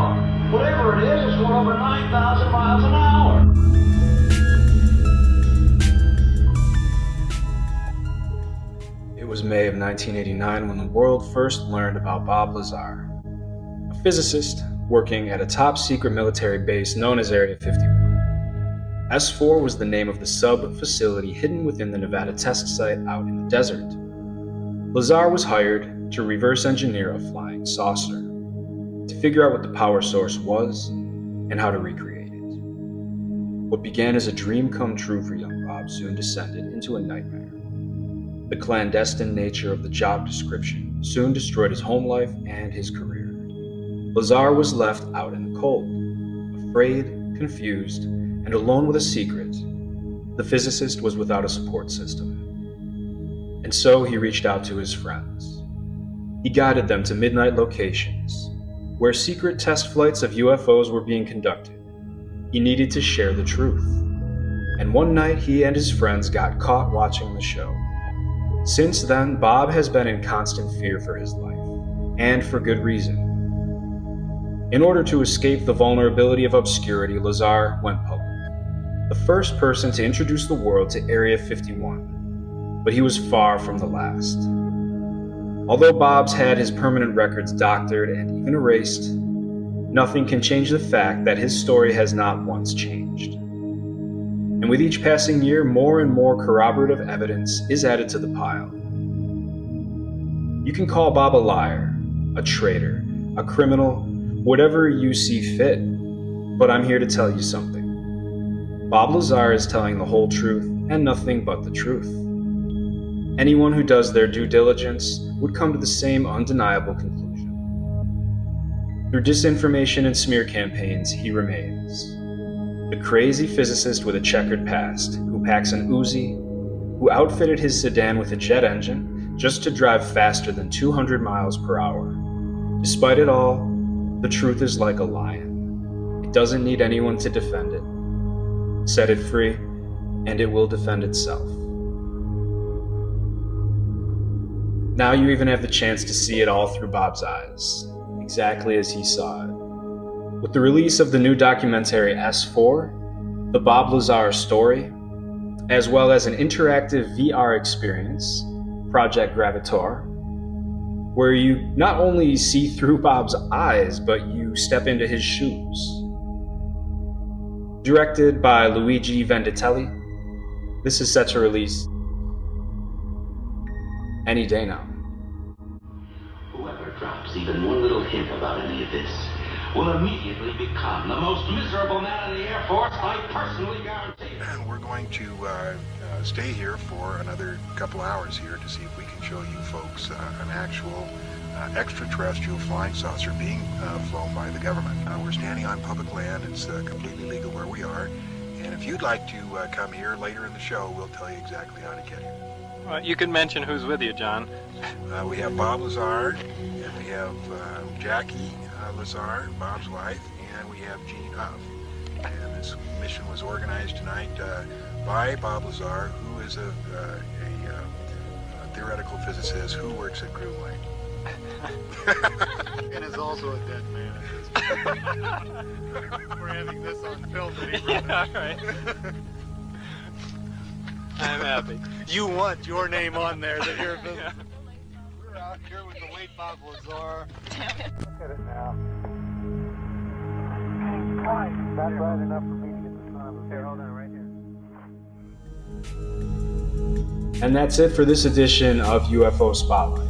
car. Whatever it is, it's going over 9,000 miles an hour. It was May of 1989 when the world first learned about Bob Lazar, a physicist working at a top-secret military base known as Area 51. S4 was the name of the sub-facility hidden within the Nevada test site out in the desert. Lazar was hired to reverse engineer a flying saucer, to figure out what the power source was and how to recreate it. What began as a dream come true for young Bob soon descended into a nightmare. The clandestine nature of the job description soon destroyed his home life and his career. Lazar was left out in the cold, afraid, confused, and alone with a secret. The physicist was without a support system. And so he reached out to his friends. He guided them to midnight locations, where secret test flights of UFOs were being conducted. He needed to share the truth. And one night he and his friends got caught watching the show. Since then, Bob has been in constant fear for his life, and for good reason. In order to escape the vulnerability of obscurity, Lazar went public. The first person to introduce the world to Area 51, but he was far from the last. Although Bob's had his permanent records doctored and even erased, nothing can change the fact that his story has not once changed. And with each passing year, more and more corroborative evidence is added to the pile. You can call Bob a liar, a traitor, a criminal, whatever you see fit, but I'm here to tell you something. Bob Lazar is telling the whole truth and nothing but the truth. Anyone who does their due diligence would come to the same undeniable conclusion. Through disinformation and smear campaigns, he remains the crazy physicist with a checkered past, who packs an Uzi, who outfitted his sedan with a jet engine just to drive faster than 200 miles per hour. Despite it all, the truth is like a lion. It doesn't need anyone to defend it. Set it free, and it will defend itself. Now you even have the chance to see it all through Bob's eyes, exactly as he saw it. With the release of the new documentary S4, The Bob Lazar Story, as well as an interactive VR experience, Project Gravitar, where you not only see through Bob's eyes, but you step into his shoes. Directed by Luigi Venditelli, this is set to release any day now. Whoever drops even one little hint about any of this will immediately become the most miserable man in the Air Force, I personally guarantee. And we're going to stay here for another couple hours here to see if we can show you folks an actual extraterrestrial flying saucer being flown by the government. We're standing on public land. It's completely legal where we are. And if you'd like to come here later in the show, we'll tell you exactly how to get here. Well, you can mention who's with you, John. We have Bob Lazar, and we have Jackie Lazar, Bob's wife, and we have Gene Huff. And this mission was organized tonight by Bob Lazar, who is a theoretical physicist who works at Groom Lake. And is also a dead man at this point. We're having this on film, but he wrote it. Yeah, right. I'm happy. You want your name on there that you're a physicist. Yeah. We're out here with the late Bob Lazar. Damn it. Look at it now. Not bright enough for me to get the sun. Here, hold on, right here. And that's it for this edition of UFO Spotlight.